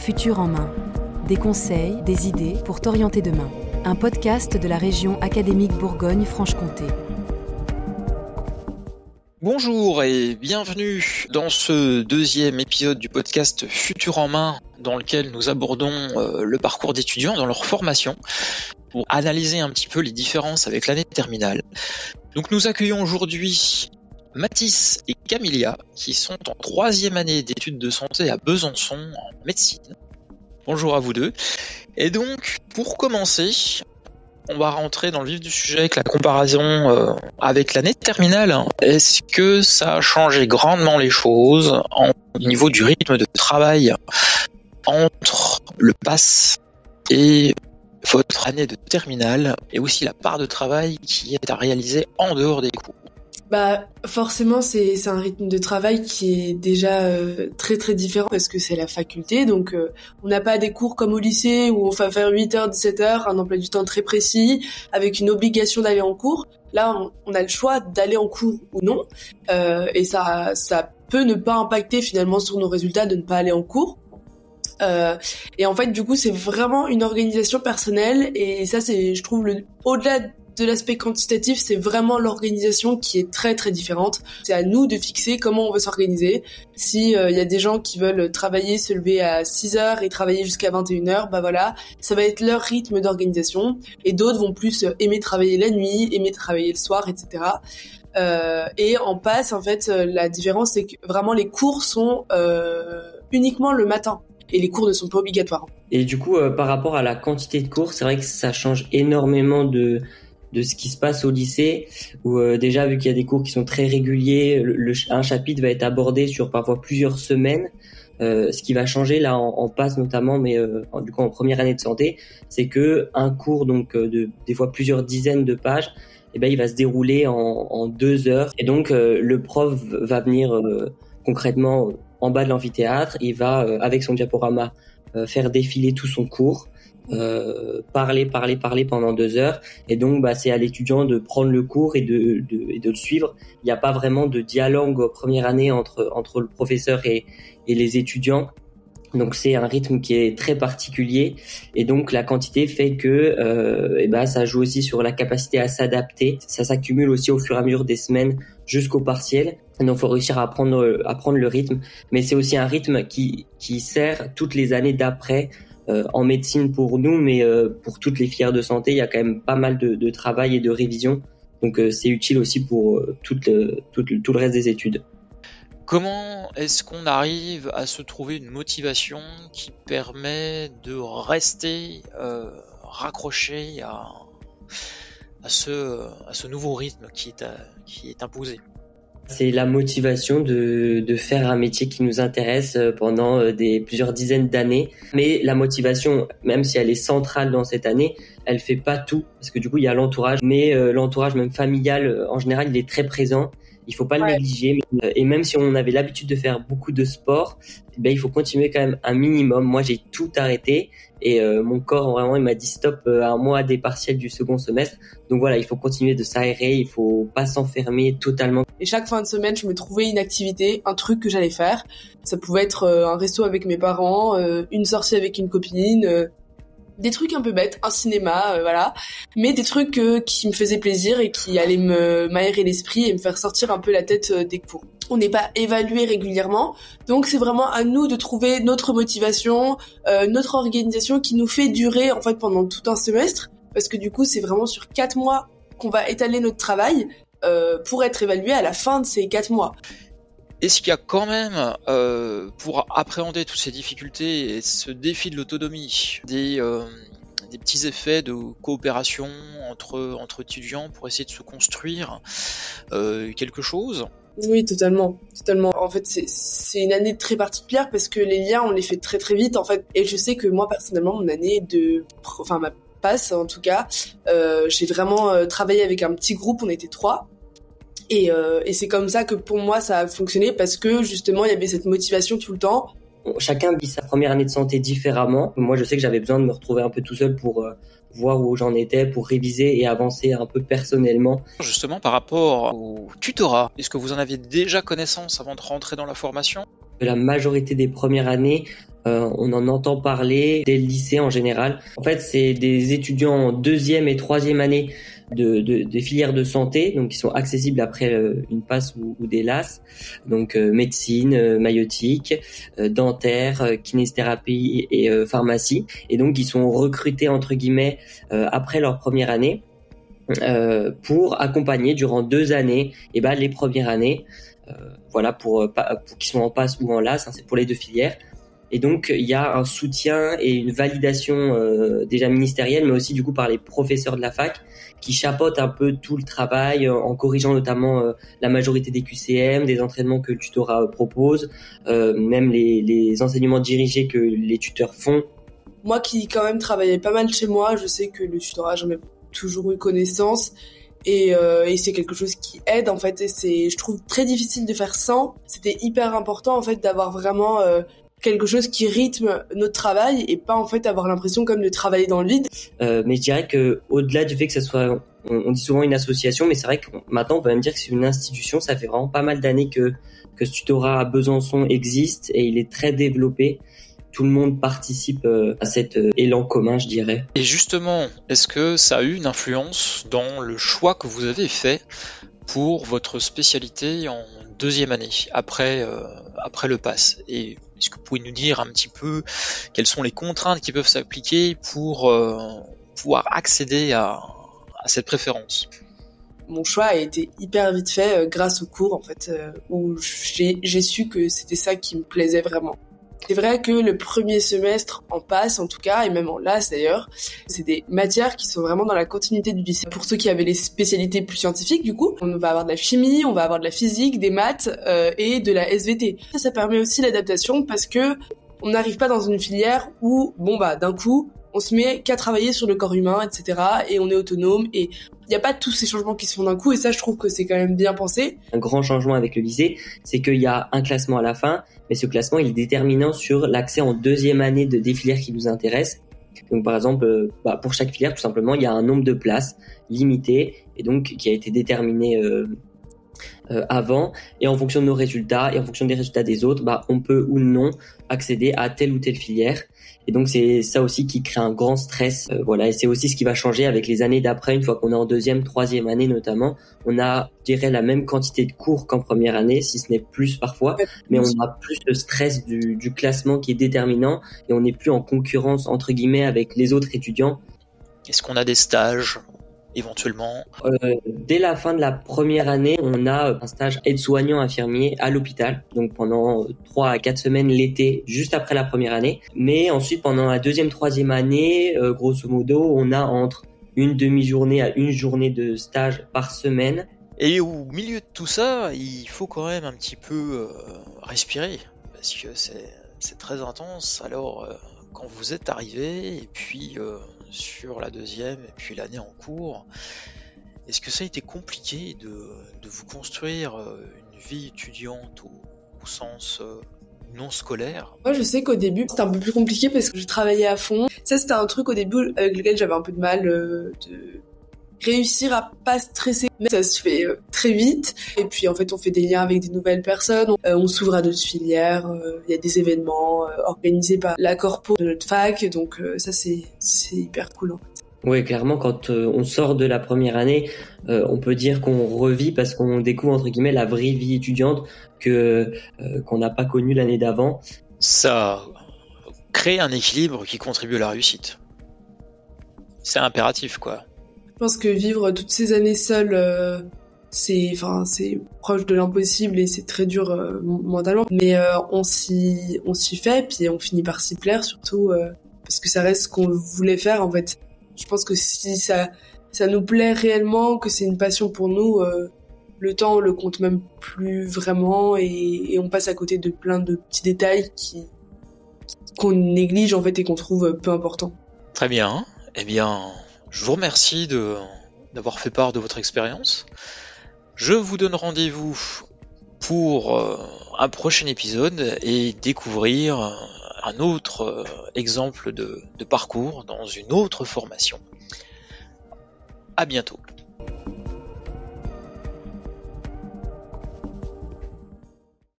Futur en main. Des conseils, des idées pour t'orienter demain. Un podcast de la région académique Bourgogne-Franche-Comté. Bonjour et bienvenue dans ce deuxième épisode du podcast Futur en main, dans lequel nous abordons le parcours d'étudiants dans leur formation pour analyser un petit peu les différences avec l'année terminale. Donc nous accueillons aujourd'hui Mathis et Camilia qui sont en troisième année d'études de santé à Besançon en médecine. Bonjour à vous deux. Et donc pour commencer, on va rentrer dans le vif du sujet avec la comparaison avec l'année terminale. Est-ce que ça a changé grandement les choses au niveau du rythme de travail entre le PASS et votre année de terminale et aussi la part de travail qui est à réaliser en dehors des cours? Forcément c'est un rythme de travail qui est déjà très très différent parce que c'est la faculté, donc on n'a pas des cours comme au lycée où on va faire 8h 17h, un emploi du temps très précis avec une obligation d'aller en cours. Là on a le choix d'aller en cours ou non, et ça peut ne pas impacter finalement sur nos résultats de ne pas aller en cours. Et en fait du coup c'est vraiment une organisation personnelle, et ça c'est, je trouve, au-delà de l'aspect quantitatif, c'est vraiment l'organisation qui est très très différente. C'est à nous de fixer comment on veut s'organiser. Si y a des gens qui veulent travailler, se lever à 6h et travailler jusqu'à 21h, voilà, ça va être leur rythme d'organisation. Et d'autres vont plus aimer travailler la nuit, aimer travailler le soir, etc. Et en PASS, en fait, la différence, c'est que vraiment les cours sont uniquement le matin. Et les cours ne sont pas obligatoires. Et du coup, par rapport à la quantité de cours, c'est vrai que ça change énormément de ce qui se passe au lycée, où déjà, vu qu'il y a des cours qui sont très réguliers, un chapitre va être abordé sur parfois plusieurs semaines. Ce qui va changer là en PASS notamment, mais du coup en première année de santé, c'est que un cours donc de des fois plusieurs dizaines de pages, il va se dérouler en 2 heures, et donc le prof va venir concrètement en bas de l'amphithéâtre, il va avec son diaporama faire défiler tout son cours, parler pendant 2 heures, et donc c'est à l'étudiant de prendre le cours et de le suivre. Il n'y a pas vraiment de dialogue première année entre le professeur et les étudiants. Donc c'est un rythme qui est très particulier, et donc la quantité fait que ça joue aussi sur la capacité à s'adapter. Ça s'accumule aussi au fur et à mesure des semaines jusqu'au partiel. Donc faut réussir à prendre le rythme, mais c'est aussi un rythme qui sert toutes les années d'après en médecine pour nous, mais pour toutes les filières de santé, il y a quand même pas mal de travail et de révision. Donc c'est utile aussi pour tout le reste des études. Comment est-ce qu'on arrive à se trouver une motivation qui permet de rester raccroché à ce nouveau rythme qui est imposé? C'est la motivation de faire un métier qui nous intéresse pendant plusieurs dizaines d'années. Mais la motivation, même si elle est centrale dans cette année, elle fait pas tout, parce que du coup il y a l'entourage, mais l'entourage même familial en général il est très présent. Il faut pas le négliger, et même si on avait l'habitude de faire beaucoup de sport, il faut continuer quand même un minimum. Moi j'ai tout arrêté, et mon corps vraiment il m'a dit stop à un mois des partiels du second semestre. Donc voilà, il faut continuer de s'aérer, il faut pas s'enfermer totalement. Et chaque fin de semaine, je me trouvais une activité, un truc que j'allais faire. Ça pouvait être un resto avec mes parents, une sortie avec une copine, des trucs un peu bêtes, un cinéma, voilà, mais des trucs qui me faisaient plaisir et qui allaient m'aérer l'esprit et me faire sortir un peu la tête des cours. On n'est pas évalué régulièrement, donc c'est vraiment à nous de trouver notre motivation, notre organisation qui nous fait durer en fait pendant tout un semestre, parce que du coup c'est vraiment sur 4 mois qu'on va étaler notre travail pour être évalué à la fin de ces 4 mois. Est-ce qu'il y a quand même, pour appréhender toutes ces difficultés et ce défi de l'autonomie, des petits effets de coopération entre étudiants pour essayer de se construire quelque chose? Oui, totalement. En fait, c'est une année très particulière parce que les liens, on les fait très très vite en fait. Et je sais que moi personnellement, mon année ma PASS en tout cas, j'ai vraiment travaillé avec un petit groupe. On était 3. Et c'est comme ça que pour moi ça a fonctionné, parce que justement il y avait cette motivation tout le temps. Chacun vit sa première année de santé différemment. Moi je sais que j'avais besoin de me retrouver un peu tout seul pour voir où j'en étais, pour réviser et avancer un peu personnellement. Justement par rapport au tutorat, est-ce que vous en aviez déjà connaissance avant de rentrer dans la formation? La majorité des premières années on en entend parler dès le lycée en général. En fait, c'est des étudiants en 2e et 3e année des filières de santé, donc qui sont accessibles après une passe ou des LAS, donc médecine, maïeutique, dentaire, kinésithérapie et pharmacie, et donc ils sont recrutés entre guillemets après leur première année pour accompagner durant 2 années les premières années, pour qu'ils soient en passe ou en LAS, c'est pour les 2 filières. Et donc, il y a un soutien et une validation déjà ministérielle, mais aussi du coup par les professeurs de la fac qui chapeautent un peu tout le travail en corrigeant notamment la majorité des QCM, des entraînements que le tutorat propose, même les enseignements dirigés que les tuteurs font. Moi qui quand même travaillais pas mal chez moi, je sais que le tutorat, j'en ai toujours eu connaissance. Et c'est quelque chose qui aide en fait, et je trouve très difficile de faire sans. C'était hyper important en fait d'avoir vraiment quelque chose qui rythme notre travail et pas en fait avoir l'impression comme de travailler dans le vide. Mais je dirais que au-delà du fait que ça soit, on dit souvent une association, mais c'est vrai que maintenant on peut même dire que c'est une institution. Ça fait vraiment pas mal d'années que ce tutorat à Besançon existe et il est très développé. Tout le monde participe à cet élan commun, je dirais. Et justement, est-ce que ça a eu une influence dans le choix que vous avez fait pour votre spécialité en 2e année, après le PASS? Et est-ce que vous pouvez nous dire un petit peu quelles sont les contraintes qui peuvent s'appliquer pour pouvoir accéder à cette préférence? Mon choix a été hyper vite fait grâce au cours, en fait, où j'ai su que c'était ça qui me plaisait vraiment. C'est vrai que le premier semestre en PASS, en tout cas, et même en LAS d'ailleurs, c'est des matières qui sont vraiment dans la continuité du lycée. Pour ceux qui avaient les spécialités plus scientifiques, du coup, on va avoir de la chimie, on va avoir de la physique, des maths et de la SVT. Ça permet aussi l'adaptation parce que on n'arrive pas dans une filière où, d'un coup, on se met qu'à travailler sur le corps humain, etc. et on est autonome et il n'y a pas tous ces changements qui se font d'un coup, et ça, je trouve que c'est quand même bien pensé. Un grand changement avec le lycée, c'est qu'il y a un classement à la fin, mais ce classement, il est déterminant sur l'accès en 2e année des filières qui nous intéressent. Donc, par exemple, pour chaque filière, tout simplement, il y a un nombre de places limité, et donc qui a été déterminé avant, et en fonction de nos résultats, et en fonction des résultats des autres, on peut ou non accéder à telle ou telle filière. Et donc c'est ça aussi qui crée un grand stress, et c'est aussi ce qui va changer avec les années d'après. Une fois qu'on est en 2e, 3e année notamment, on a, je dirais, la même quantité de cours qu'en première année, si ce n'est plus parfois, mais on a plus de stress du classement qui est déterminant, et on n'est plus en concurrence entre guillemets avec les autres étudiants. Est-ce qu'on a des stages éventuellement? Dès la fin de la première année, on a un stage aide-soignant infirmier à l'hôpital, donc pendant 3 à 4 semaines l'été, juste après la première année. Mais ensuite, pendant la 2e, 3e année, grosso modo, on a entre une demi-journée à une journée de stage par semaine. Et au milieu de tout ça, il faut quand même un petit peu respirer, parce que c'est très intense. Alors, quand vous êtes arrivé, et puis sur la 2e, et puis l'année en cours, est-ce que ça a été compliqué de vous construire une vie étudiante au sens non scolaire? Moi, je sais qu'au début, c'était un peu plus compliqué parce que je travaillais à fond. Ça, c'était un truc au début avec lequel j'avais un peu de mal de réussir à pas stresser. Mais ça se fait très vite. Et puis, en fait, on fait des liens avec des nouvelles personnes. On s'ouvre à d'autres filières. Il y a des événements organisés par la corpo de notre fac. Donc, ça, c'est hyper cool, en fait. Oui, clairement, quand on sort de la première année, on peut dire qu'on revit parce qu'on découvre, entre guillemets, la vraie vie étudiante qu'on n'a pas connue l'année d'avant. Ça crée un équilibre qui contribue à la réussite. C'est impératif, quoi. Je pense que vivre toutes ces années seul, c'est proche de l'impossible et c'est très dur mentalement. Mais on s'y fait, puis on finit par s'y plaire, surtout parce que ça reste ce qu'on voulait faire, en fait. Je pense que si ça nous plaît réellement, que c'est une passion pour nous, le temps on le compte même plus vraiment et on passe à côté de plein de petits détails qu'on néglige en fait et qu'on trouve peu importants. Très bien. Eh bien, je vous remercie d'avoir fait part de votre expérience. Je vous donne rendez-vous pour un prochain épisode et découvrir un autre exemple de parcours dans une autre formation. À bientôt.